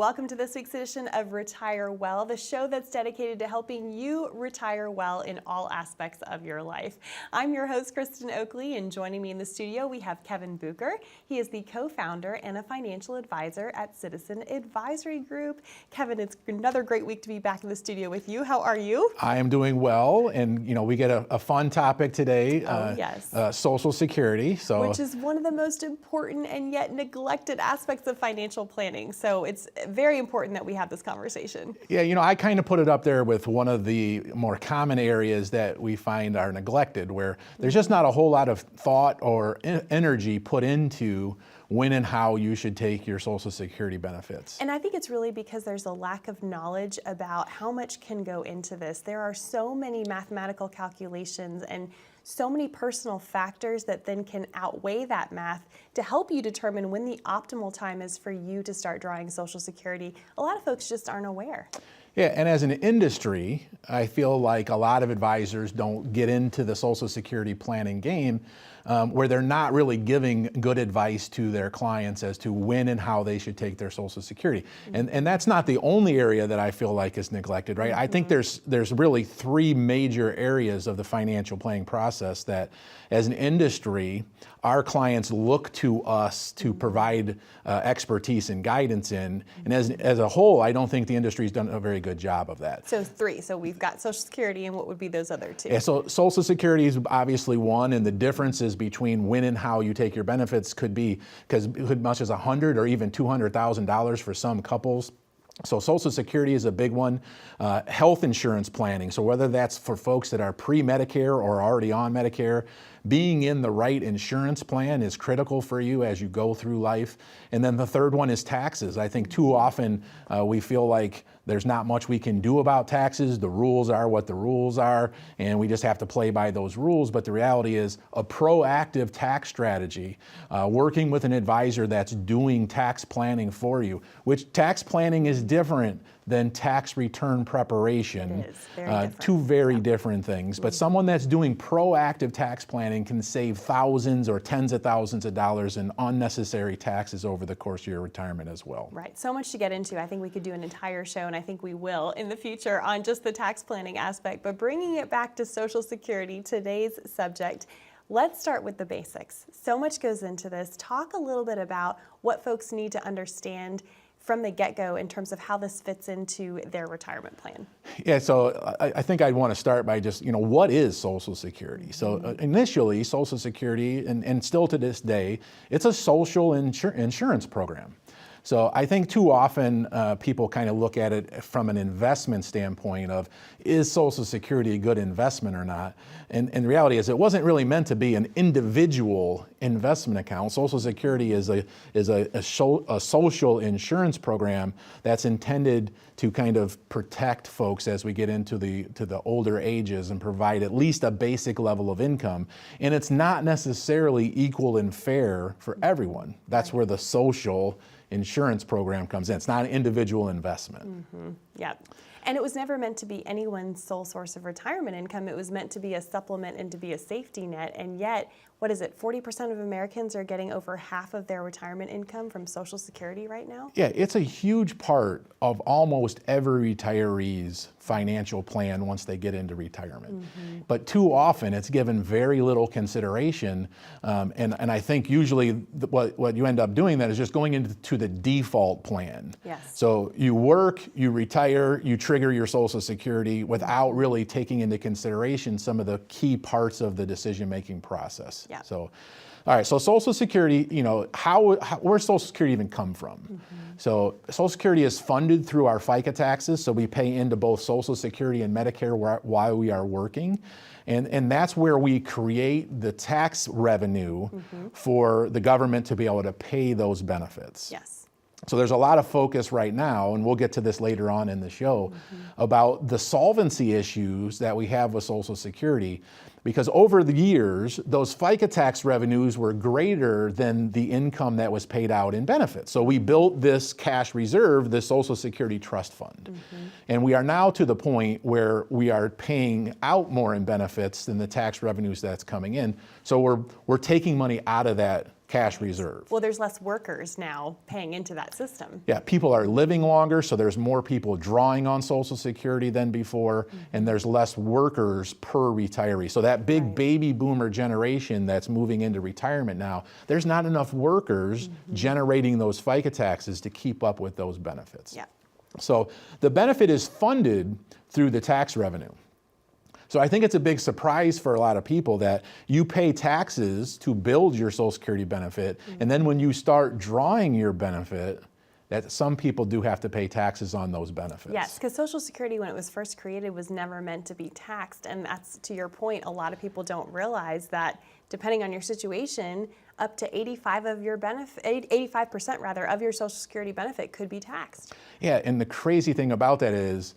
welcome to this week's edition of Retire Well, the show that's dedicated to helping you retire well in all aspects of your life. I'm your host, Kristen Oakley, and joining me in the studio, we have Kevin Bucher. He is the co-founder and a financial advisor at Citizen Advisory Group. Kevin, it's another great week to be back in the studio with you. How are you? I am doing well, and we get a fun topic today. Yes. Social Security. Which is one of the most important and yet neglected aspects of financial planning. So it's very important that we have this conversation. Yeah, I kind of put it up there with one of the more common areas that we find are neglected, where there's just not a whole lot of thought or energy put into when and how you should take your Social Security benefits. And I think it's really because there's a lack of knowledge about how much can go into this. There are so many mathematical calculations and so many personal factors that then can outweigh that math to help you determine when the optimal time is for you to start drawing Social Security. A lot of folks just aren't aware. Yeah, and as an industry, I feel like a lot of advisors don't get into the Social Security planning game where they're not really giving good advice to their clients as to when and how they should take their Social Security. And that's not the only area that I feel like is neglected, right? I think there's really three major areas of the financial planning process that, as an industry, our clients look to us to provide expertise and guidance in. And as a whole, I don't think the industry's done a very good job of that. So three. So we've got Social Security, and what would be those other two? Yeah, so Social Security is obviously one, and the differences between when and how you take your benefits could be as much as $100,000 or even $200,000 for some couples. So Social Security is a big one. Health insurance planning, so whether that's for folks that are pre-Medicare or already on Medicare, being in the right insurance plan is critical for you as you go through life. And then the third one is taxes. I think too often we feel like there's not much we can do about taxes. The rules are what the rules are, and we just have to play by those rules. But the reality is a proactive tax strategy, working with an advisor that's doing tax planning for you, which tax planning is different than tax return preparation. It is very different. Two very different things. But someone that's doing proactive tax planning can save thousands or tens of thousands of dollars in unnecessary taxes over the course of your retirement as well. Right, so much to get into. I think we could do an entire show, and I think we will in the future, on just the tax planning aspect. But bringing it back to Social Security, today's subject, let's start with the basics. So much goes into this. Talk a little bit about what folks need to understand from the get-go in terms of how this fits into their retirement plan. Yeah, so I think I'd want to start by just, what is Social Security? So initially, Social Security, and still to this day, it's a social insurance program. So I think too often people kind of look at it from an investment standpoint of, is Social Security a good investment or not? And the reality is it wasn't really meant to be an individual investment account. Social Security is a social insurance program that's intended to kind of protect folks as we get into the older ages and provide at least a basic level of income. And it's not necessarily equal and fair for everyone. That's where the social insurance program comes in. It's not an individual investment. Yeah. And it was never meant to be anyone's sole source of retirement income. It was meant to be a supplement and to be a safety net. And yet, 40% of Americans are getting over half of their retirement income from Social Security right now? Yeah, it's a huge part of almost every retiree's financial plan once they get into retirement. But too often it's given very little consideration. And I think usually what you end up doing then is just going into the default plan. Yes. So you work, you retire, you trigger your Social Security without really taking into consideration some of the key parts of the decision-making process. Yeah. So, all right, so Social Security, where's Social Security even come from? So Social Security is funded through our FICA taxes, so we pay into both Social Security and Medicare while we are working. And that's where we create the tax revenue for the government to be able to pay those benefits. Yes. So there's a lot of focus right now, and we'll get to this later on in the show, about the solvency issues that we have with Social Security. Because over the years, those FICA tax revenues were greater than the income that was paid out in benefits. So we built this cash reserve, this Social Security trust fund. And we are now to the point where we are paying out more in benefits than the tax revenues that's coming in. So we're taking money out of that cash reserve. Well, there's less workers now paying into that system. Yeah, people are living longer, so there's more people drawing on Social Security than before, and there's less workers per retiree. So that big baby boomer generation that's moving into retirement now, there's not enough workers generating those FICA taxes to keep up with those benefits. Yeah. So the benefit is funded through the tax revenue. So I think it's a big surprise for a lot of people that you pay taxes to build your Social Security benefit, and then when you start drawing your benefit, that some people do have to pay taxes on those benefits. Yes, because Social Security, when it was first created, was never meant to be taxed. And that's, to your point, a lot of people don't realize that depending on your situation, up to 85% rather of your Social Security benefit could be taxed. Yeah, and the crazy thing about that is,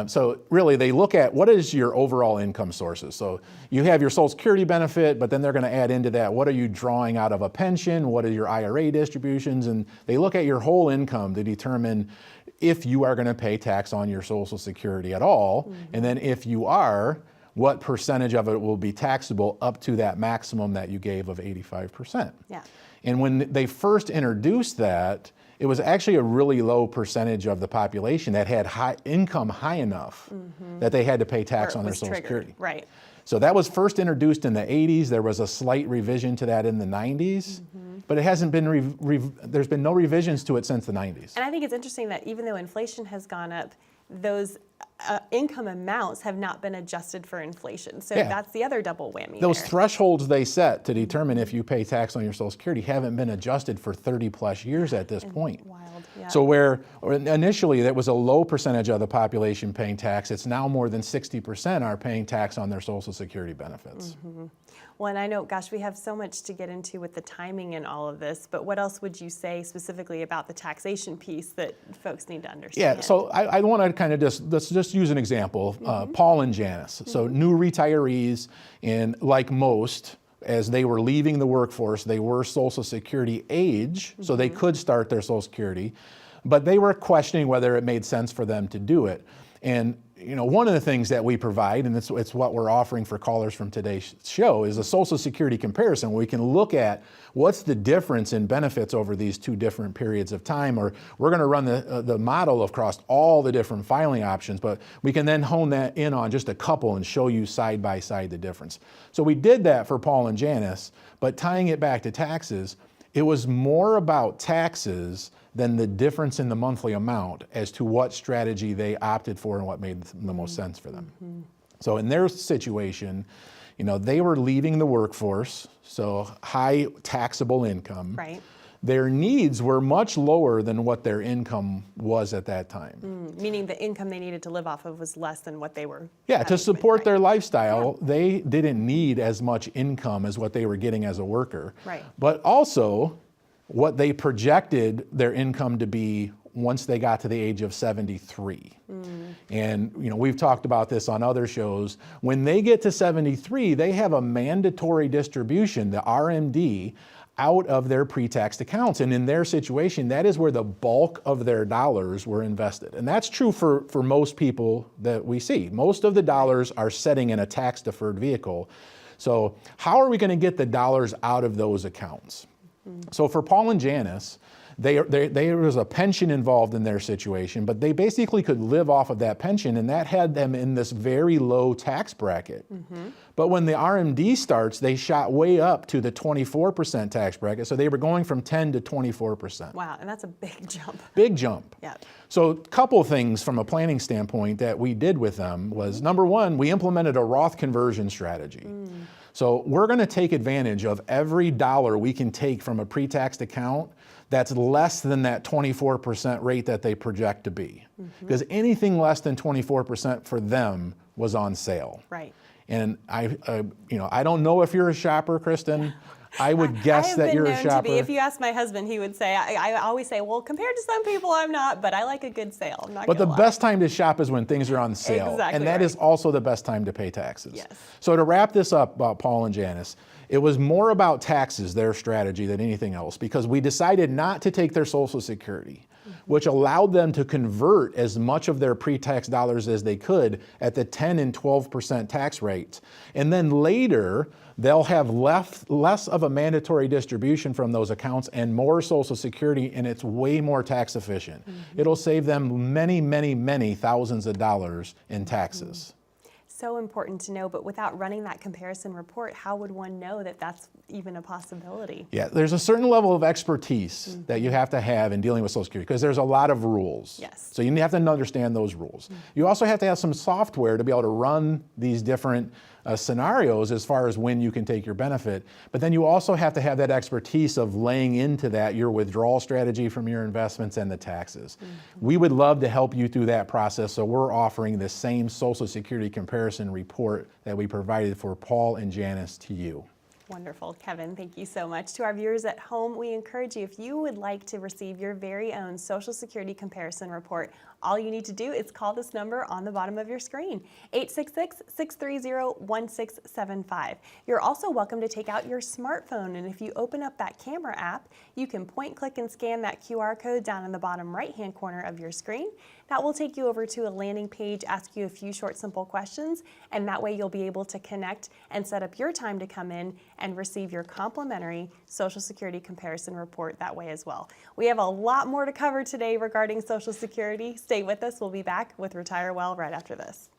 so really they look at what is your overall income sources. So you have your Social Security benefit, but then they're going to add into that, what are you drawing out of a pension? What are your IRA distributions? And they look at your whole income to determine if you are going to pay tax on your Social Security at all. And then if you are, what percentage of it will be taxable up to that maximum that you gave of 85%. Yeah. And when they first introduced that, it was actually a really low percentage of the population that had income high enough that they had to pay tax on their Social Security. Right. So that was first introduced in the 80s. There was a slight revision to that in the 90s, but it hasn't been, there's been no revisions to it since the 90s. And I think it's interesting that even though inflation has gone up, those income amounts have not been adjusted for inflation. So that's the other double whammy. Those there. thresholds they set to determine if you pay tax on your Social Security haven't been adjusted for 30 plus years at this point. Wild, yeah. So where initially there was a low percentage of the population paying tax, it's now more than 60% are paying tax on their Social Security benefits. Well, and I know, gosh, we have so much to get into with the timing and all of this, but what else would you say specifically about the taxation piece that folks need to understand? Yeah, so I want to kind of let's just use an example, Paul and Janice. So new retirees, and like most, as they were leaving the workforce, they were Social Security age, so they could start their Social Security, but they were questioning whether it made sense for them to do it. And you know, one of the things that we provide, and it's what we're offering for callers from today's show, is a Social Security comparison where we can look at what's the difference in benefits over these two different periods of time, or we're going to run the model across all the different filing options, but we can then hone that in on just a couple and show you side by side the difference. So we did that for Paul and Janice, but tying it back to taxes, it was more about taxes than the difference in the monthly amount as to what strategy they opted for and what made the most sense for them. So in their situation, you know, they were leaving the workforce, so high taxable income. Right. Their needs were much lower than what their income was at that time. Meaning the income they needed to live off of was less than what they were. Yeah, to support their lifestyle, they didn't need as much income as what they were getting as a worker. Right. But also, what they projected their income to be once they got to the age of 73. And you know, we've talked about this on other shows. When they get to 73, they have a mandatory distribution, the RMD, out of their pre-tax accounts. And in their situation, that is where the bulk of their dollars were invested. And that's true for most people that we see. Most of the dollars are sitting in a tax-deferred vehicle. So how are we going to get the dollars out of those accounts? So for Paul and Janice, there was a pension involved in their situation, but they basically could live off of that pension, and that had them in this very low tax bracket. But when the RMD starts, they shot way up to the 24% tax bracket, so they were going from 10 to 24%. Wow, and that's a big jump. Big jump. Yeah. So a couple of things from a planning standpoint that we did with them was, number one, we implemented a Roth conversion strategy. So we're going to take advantage of every dollar we can take from a pre-taxed account that's less than that 24% rate that they project to be. Because anything less than 24% for them was on sale. Right. And I don't know if you're a shopper, Kristen. I would guess that you're a shopper. If you ask my husband, he would say, I always say, well, compared to some people, I'm not, but I like a good sale. I'm not But the gonna lie. best time to shop is when things are on sale. Exactly and that is also the best time to pay taxes. Yes. So to wrap this up about Paul and Janice, it was more about taxes, their strategy, than anything else, because we decided not to take their Social Security. which allowed them to convert as much of their pre-tax dollars as they could at the 10 and 12% tax rates. And then later, they'll have less of a mandatory distribution from those accounts and more Social Security, and it's way more tax efficient. It'll save them many, many, many thousands of dollars in taxes. So important to know, but without running that comparison report, how would one know that that's even a possibility? Yeah, there's a certain level of expertise that you have to have in dealing with Social Security because there's a lot of rules. Yes. So you have to understand those rules. You also have to have some software to be able to run these different scenarios as far as when you can take your benefit. But then you also have to have that expertise of laying into that your withdrawal strategy from your investments and the taxes. We would love to help you through that process, so we're offering the same Social Security comparison report that we provided for Paul and Janice to you. Wonderful, Kevin. Thank you so much. To our viewers at home, we encourage you, if you would like to receive your very own Social Security comparison report, all you need to do is call this number on the bottom of your screen, 866-630-1675. You're also welcome to take out your smartphone, and if you open up that camera app, you can point, click, and scan that QR code down in the bottom right-hand corner of your screen. That will take you over to a landing page, ask you a few short, simple questions, and that way you'll be able to connect and set up your time to come in and receive your complimentary Social Security comparison report that way as well. We have a lot more to cover today regarding Social Security. Stay with us. We'll be back with Retire Well right after this.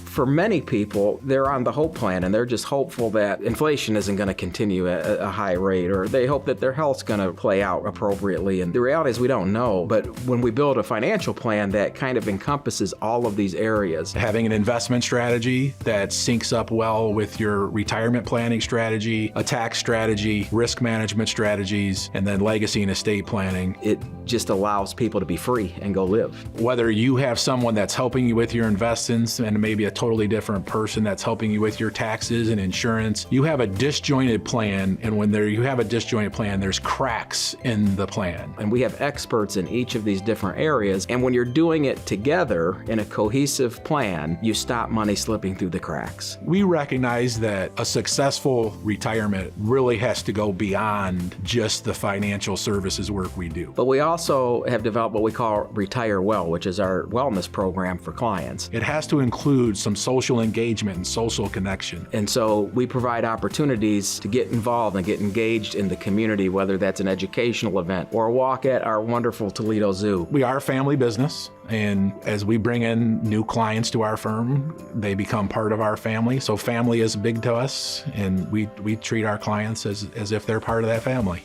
For many people, they're on the hope plan and they're just hopeful that inflation isn't going to continue at a high rate, or they hope that their health's going to play out appropriately. And the reality is we don't know. But when we build a financial plan that kind of encompasses all of these areas, Having an investment strategy that syncs up well with your retirement planning strategy, a tax strategy, risk management strategies, and then legacy and estate planning. it just allows people to be free and go live. Whether you have someone that's helping you with your investments and maybe a totally different person that's helping you with your taxes and insurance, you have a disjointed plan, and when you have a disjointed plan, there's cracks in the plan. And we have experts in each of these different areas. And when you're doing it together in a cohesive plan, you stop money slipping through the cracks. We recognize that a successful retirement really has to go beyond just the financial services work we do. But we also have developed what we call Retire Well, which is our wellness program for clients. It has to include some social engagement and social connection. And so we provide opportunities to get involved and get engaged in the community, whether that's an educational event or a walk at our wonderful Toledo Zoo. We are a family business, and as we bring in new clients to our firm, they become part of our family. So family is big to us, and we treat our clients as if they're part of that family.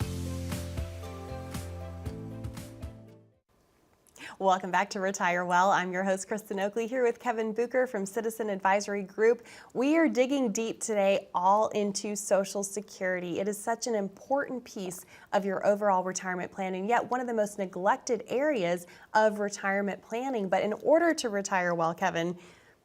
Welcome back to Retire Well. I'm your host, Kristen Oakley, here with Kevin Bucher from Citizen Advisory Group. We are digging deep today all into Social Security. It is such an important piece of your overall retirement plan, and yet one of the most neglected areas of retirement planning. But in order to retire well, Kevin,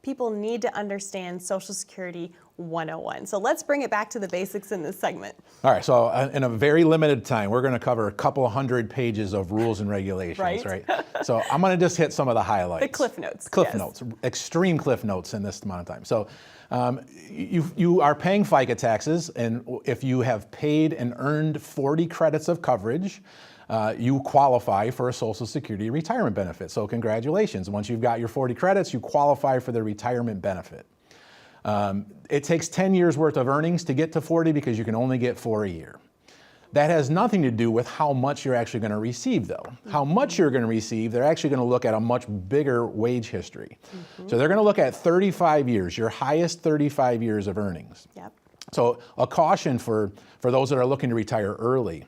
people need to understand Social Security 101. So let's bring it back to the basics in this segment. All right, so in a very limited time, we're going to cover a couple hundred pages of rules and regulations, right? So I'm going to just hit some of the highlights. The cliff notes. Cliff yes. notes, extreme cliff notes in this amount of time. So you are paying FICA taxes, and if you have paid and earned 40 credits of coverage, you qualify for a Social Security retirement benefit. So congratulations. Once you've got your 40 credits, you qualify for the retirement benefit. It takes 10 years worth of earnings to get to 40 because you can only get 4 a year. That has nothing to do with how much you're actually going to receive, though. How much you're going to receive, they're actually going to look at a much bigger wage history. So they're going to look at 35 years, your highest 35 years of earnings. Yep. So a caution for those that are looking to retire early.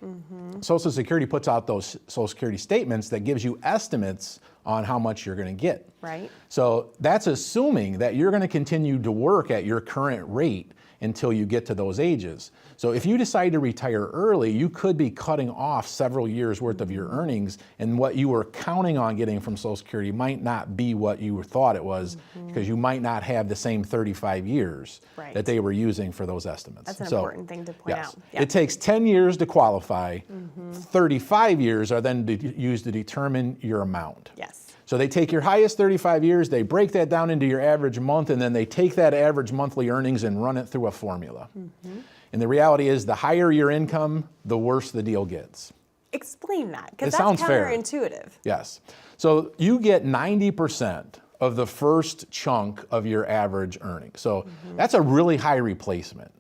Social Security puts out those Social Security statements that gives you estimates on how much you're going to get. Right. So that's assuming that you're going to continue to work at your current rate until you get to those ages. So if you decide to retire early, you could be cutting off several years worth of your earnings, and what you were counting on getting from Social Security might not be what you thought it was, because you might not have the same 35 years Right. that they were using for those estimates. That's an important thing to point out. Yep. It takes 10 years to qualify. 35 years are then used to determine your amount. Yes. So they take your highest 35 years, they break that down into your average month, and then they take that average monthly earnings and run it through a formula. And the reality is the higher your income, the worse the deal gets. Explain that, because It that's sounds fair. counterintuitive. Yes. So you get 90% of the first chunk of your average earnings. So that's a really high replacement.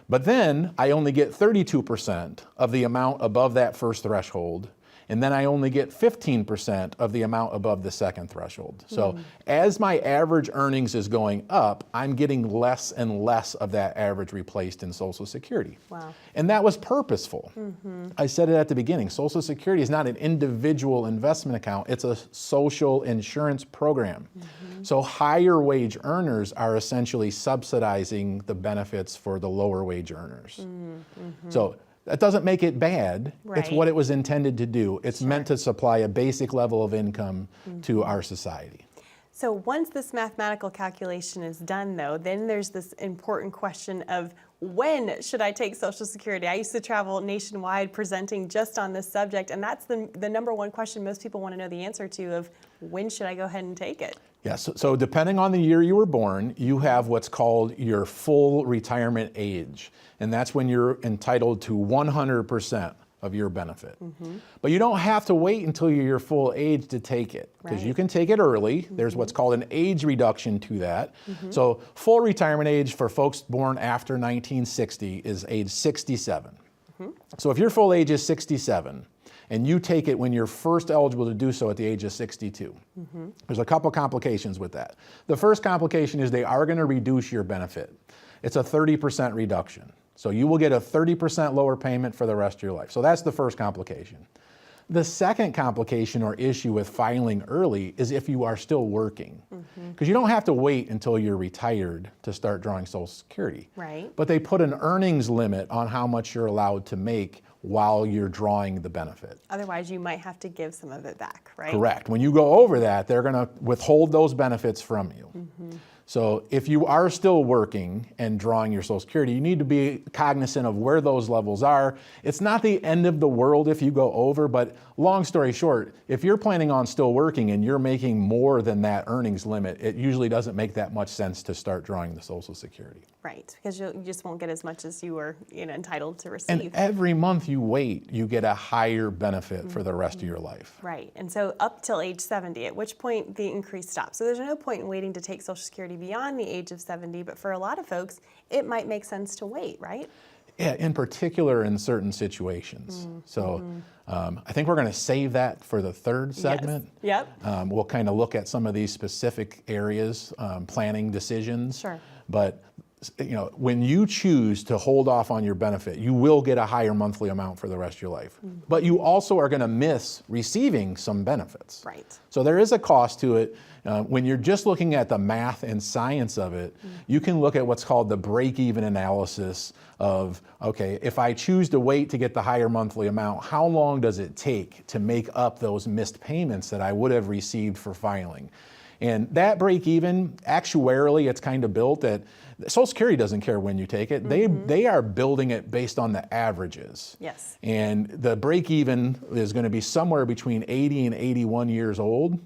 But then I only get 32% of the amount above that first threshold. And then I only get 15% of the amount above the second threshold. So as my average earnings is going up, I'm getting less and less of that average replaced in Social Security. Wow. And that was purposeful. I said it at the beginning. Social Security is not an individual investment account. It's a social insurance program. So higher wage earners are essentially subsidizing the benefits for the lower wage earners. So that doesn't make it bad. It's Right. what it was intended to do. It's meant to supply a basic level of income to our society. So once this mathematical calculation is done, though, then there's this important question of when should I take Social Security? I used to travel nationwide presenting just on this subject, and that's the number one question most people want to know the answer to of when should I go ahead and take it? Yes, so depending on the year you were born, you have what's called your full retirement age. And that's when you're entitled to 100% of your benefit. But you don't have to wait until you're your full age to take it, because you Right. can take it early. There's what's called an age reduction to that. So full retirement age for folks born after 1960 is age 67. So if your full age is 67, and you take it when you're first eligible to do so at the age of 62. There's a couple complications with that. The first complication is they are going to reduce your benefit. It's a 30% reduction. So you will get a 30% lower payment for the rest of your life. So that's the first complication. The second complication or issue with filing early is if you are still working. Because you don't have to wait until you're retired to start drawing Social Security. Right. But they put an earnings limit on how much you're allowed to make while you're drawing the benefit. Otherwise, you might have to give some of it back, right? Correct. When you go over that, they're going to withhold those benefits from you. So if you are still working and drawing your Social Security, you need to be cognizant of where those levels are. It's not the end of the world if you go over, but long story short, if you're planning on still working and you're making more than that earnings limit, it usually doesn't make that much sense to start drawing the Social Security. Right, because you just won't get as much as you were entitled to receive. And every month you wait, you get a higher benefit for the rest of your life. Right, and so up till age 70, at which point the increase stops. So there's no point in waiting to take Social Security beyond the age of 70, but for a lot of folks, it might make sense to wait, right? Yeah, in particular in certain situations. So I think we're going to save that for the third segment. Yes. Yep. We'll kind of look at some of these specific areas, planning decisions. Sure. But when you choose to hold off on your benefit, you will get a higher monthly amount for the rest of your life. But you also are going to miss receiving some benefits. Right. So there is a cost to it. When you're just looking at the math and science of it, you can look at what's called the break-even analysis of, okay, if I choose to wait to get the higher monthly amount, how long does it take to make up those missed payments that I would have received for filing? And that break-even, actuarially, it's kind of built that Social Security doesn't care when you take it. They are building it based on the averages. Yes. And the break-even is going to be somewhere between 80 and 81 years old.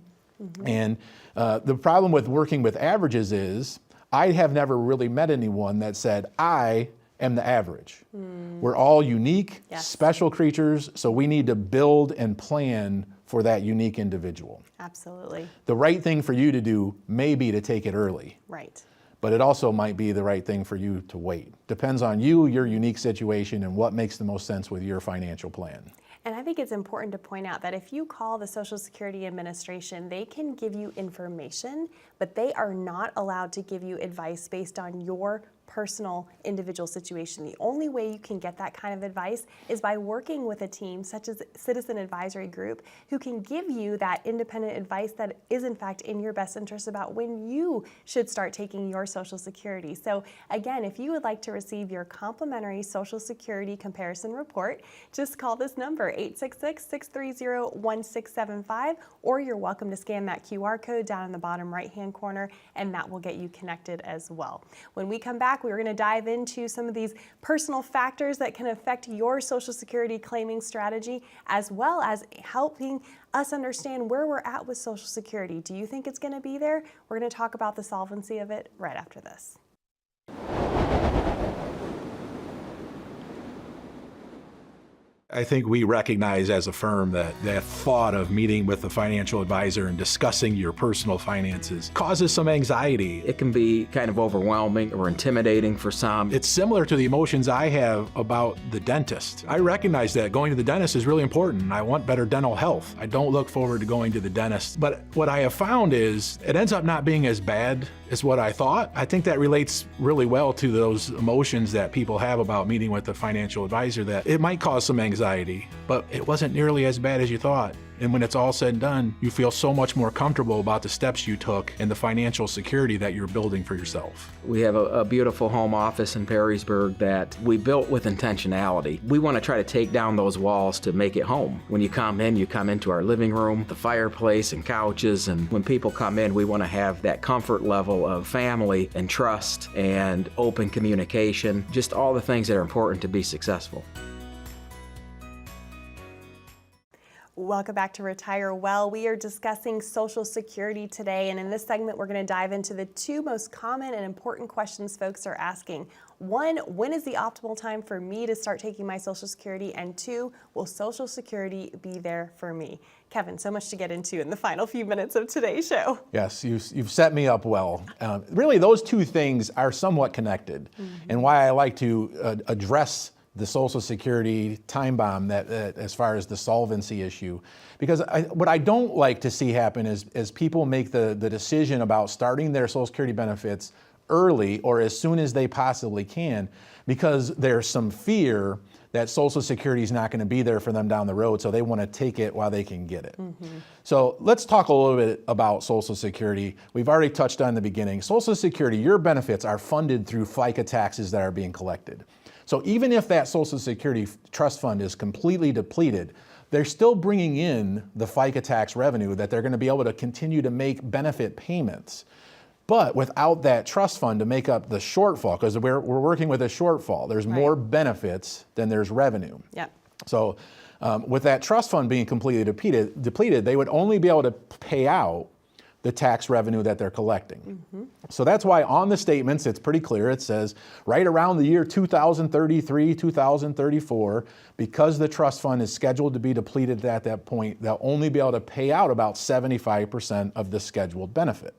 And the problem with working with averages is I have never really met anyone that said, I am the average. We're all unique, Yes. special creatures, so we need to build and plan for that unique individual. Absolutely. The right thing for you to do may be to take it early, Right. but it also might be the right thing for you to wait. Depends on you, your unique situation, and what makes the most sense with your financial plan. And I think it's important to point out that if you call the Social Security Administration, they can give you information, but they are not allowed to give you advice based on your personal individual situation. The only way you can get that kind of advice is by working with a team such as Citizen Advisory Group who can give you that independent advice that is in fact in your best interest about when you should start taking your Social Security. So again, if you would like to receive your complimentary Social Security comparison report, just call this number 866-630-1675, or you're welcome to scan that QR code down in the bottom right-hand corner and that will get you connected as well. When we come back, we're going to dive into some of these personal factors that can affect your Social Security claiming strategy, as well as helping us understand where we're at with Social Security. Do you think it's going to be there? We're going to talk about the solvency of it right after this. I think we recognize as a firm that that thought of meeting with a financial advisor and discussing your personal finances causes some anxiety. It can be kind of overwhelming or intimidating for some. It's similar to the emotions I have about the dentist. I recognize that going to the dentist is really important. I want better dental health. I don't look forward to going to the dentist. But what I have found is it ends up not being as bad as what I thought. I think that relates really well to those emotions that people have about meeting with a financial advisor, that it might cause some anxiety, but it wasn't nearly as bad as you thought. And when it's all said and done, you feel so much more comfortable about the steps you took and the financial security that you're building for yourself. We have a beautiful home office in Perrysburg that we built with intentionality. We want to try to take down those walls to make it home. When you come into our living room, the fireplace and couches, and when people come in, we want to have that comfort level of family and trust and open communication, just all the things that are important to be successful. Welcome back to Retire Well. We are discussing Social Security today, and in this segment, we're going to dive into the two most common and important questions folks are asking. One, when is the optimal time for me to start taking my Social Security? And two, will Social Security be there for me? Kevin, so much to get into in the final few minutes of today's show. Yes, you've set me up well. Really, those two things are somewhat connected, and why I like to address the Social Security time bomb that as far as the solvency issue. Because what I don't like to see happen is people make the decision about starting their Social Security benefits early or as soon as they possibly can, because there's some fear that Social Security is not going to be there for them down the road, so they want to take it while they can get it. So let's talk a little bit about Social Security. We've already touched on the beginning. Social Security, your benefits are funded through FICA taxes that are being collected. So even if that Social Security trust fund is completely depleted, they're still bringing in the FICA tax revenue that they're going to be able to continue to make benefit payments. But without that trust fund to make up the shortfall, because we're working with a shortfall, there's more benefits than there's revenue. Yep. So with that trust fund being completely depleted, they would only be able to pay out the tax revenue that they're collecting. So that's why on the statements, it's pretty clear. It says right around the year 2033, 2034, because the trust fund is scheduled to be depleted at that point, they'll only be able to pay out about 75% of the scheduled benefit.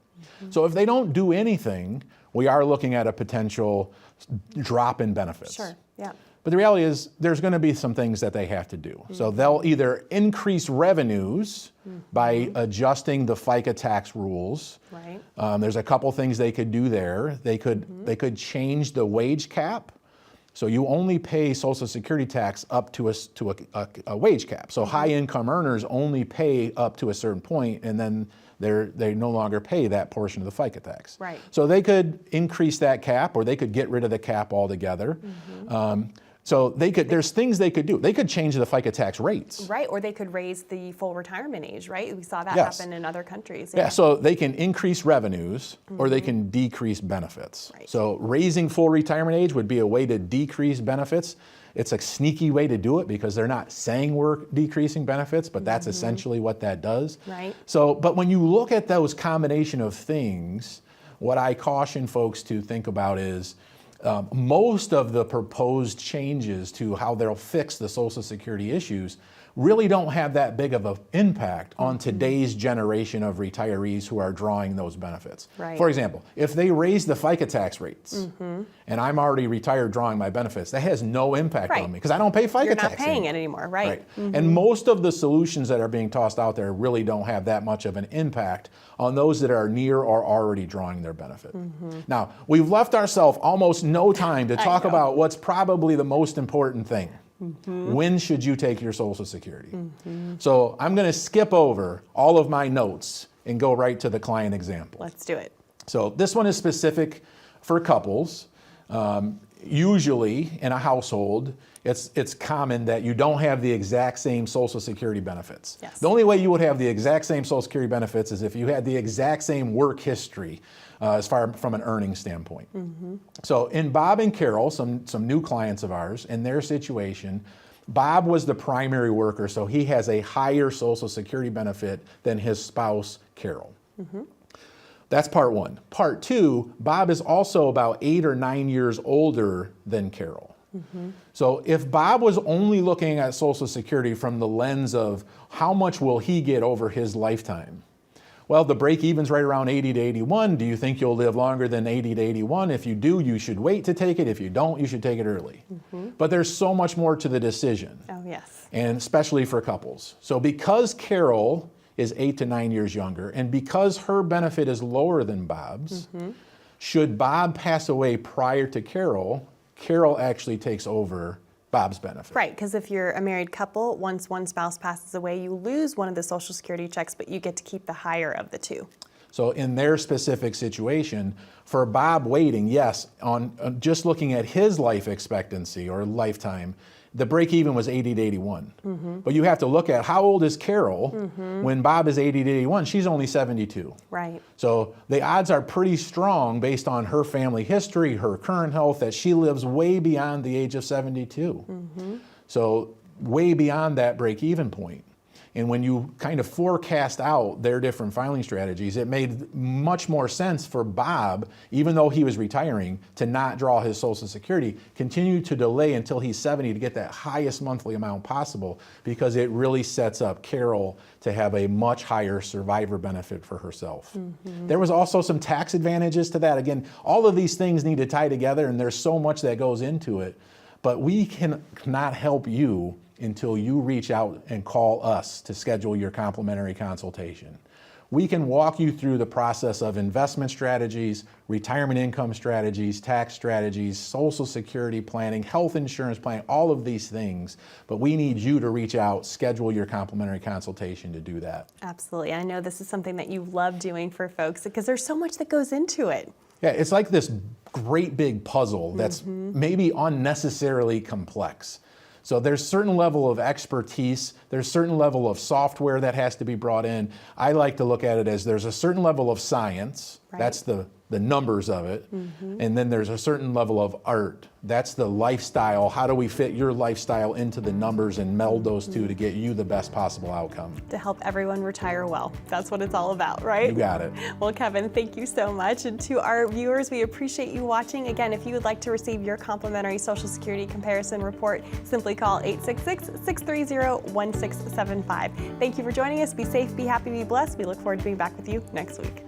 So if they don't do anything, we are looking at a potential drop in benefits. Sure, yeah. But the reality is there's going to be some things that they have to do. So they'll either increase revenues by adjusting the FICA tax rules. Right. There's a couple things they could do there. They could change the wage cap. So you only pay Social Security tax up to a wage cap. So high income earners only pay up to a certain point, and then they no longer pay that portion of the FICA tax. Right. So they could increase that cap, or they could get rid of the cap altogether. So there's things they could do. They could change the FICA tax rates. Right, or they could raise the full retirement age, right? We saw that Yes. happen in other countries. Yeah, so they can increase revenues or they can decrease benefits. Right. So raising full retirement age would be a way to decrease benefits. It's a sneaky way to do it because they're not saying we're decreasing benefits, but that's essentially what that does. Right. So, but when you look at those combination of things, what I caution folks to think about is most of the proposed changes to how they'll fix the Social Security issues really don't have that big of an impact on today's generation of retirees who are drawing those benefits. Right. For example, if they raise the FICA tax rates and I'm already retired drawing my benefits, that has no impact Right. on me because I don't pay FICA You're tax not paying anymore. it anymore, right? And most of the solutions that are being tossed out there really don't have that much of an impact on those that are near or already drawing their benefit. Now, we've left ourselves almost no time to talk know. about what's probably the most important thing. When should you take your Social Security? So I'm going to skip over all of my notes and go right to the client example. Let's do it. So this one is specific for couples. Usually in a household, it's common that you don't have the exact same Social Security benefits. Yes. The only way you would have the exact same Social Security benefits is if you had the exact same work history as far from an earning standpoint. So in Bob and Carol, some new clients of ours, in their situation, Bob was the primary worker, so he has a higher Social Security benefit than his spouse, Carol. That's part one. Part two, Bob is also about 8 or 9 years older than Carol. So if Bob was only looking at Social Security from the lens of how much will he get over his lifetime, well, the break-even's right around 80 to 81. Do you think you'll live longer than 80 to 81? If you do, you should wait to take it. If you don't, you should take it early. But there's so much more to the decision. Oh, yes. And especially for couples. So because Carol is 8 to 9 years younger, and because her benefit is lower than Bob's, should Bob pass away prior to Carol, Carol actually takes over Bob's benefit. Right, because if you're a married couple, once one spouse passes away, you lose one of the Social Security checks, but you get to keep the higher of the two. So in their specific situation, for Bob waiting, yes, on just looking at his life expectancy or lifetime, the break even was 80 to 81. But you have to look at how old is Carol when Bob is 80 to 81? She's only 72. Right. So the odds are pretty strong based on her family history, her current health, that she lives way beyond the age of 72. So way beyond that break even point. And when you kind of forecast out their different filing strategies, it made much more sense for Bob, even though he was retiring, to not draw his Social Security, continue to delay until he's 70 to get that highest monthly amount possible, because it really sets up Carol to have a much higher survivor benefit for herself. There was also some tax advantages to that. Again, all of these things need to tie together, and there's so much that goes into it, but we cannot help you until you reach out and call us to schedule your complimentary consultation. We can walk you through the process of investment strategies, retirement income strategies, tax strategies, Social Security planning, health insurance planning, all of these things. But we need you to reach out, schedule your complimentary consultation to do that. Absolutely. I know this is something that you love doing for folks because there's so much that goes into it. Yeah, it's like this great big puzzle that's maybe unnecessarily complex. So there's certain level of expertise, there's certain level of software that has to be brought in. I like to look at it as there's a certain level of science, that's the numbers of it, and then there's a certain level of art. That's the lifestyle. How do we fit your lifestyle into the numbers and meld those two to get you the best possible outcome? To help everyone retire well. That's what it's all about, right? You got it. Well, Kevin, thank you so much. And to our viewers, we appreciate you watching. Again, if you would like to receive your complimentary Social Security comparison report, simply call 866-630-1675. Thank you for joining us. Be safe, be happy, be blessed. We look forward to being back with you next week.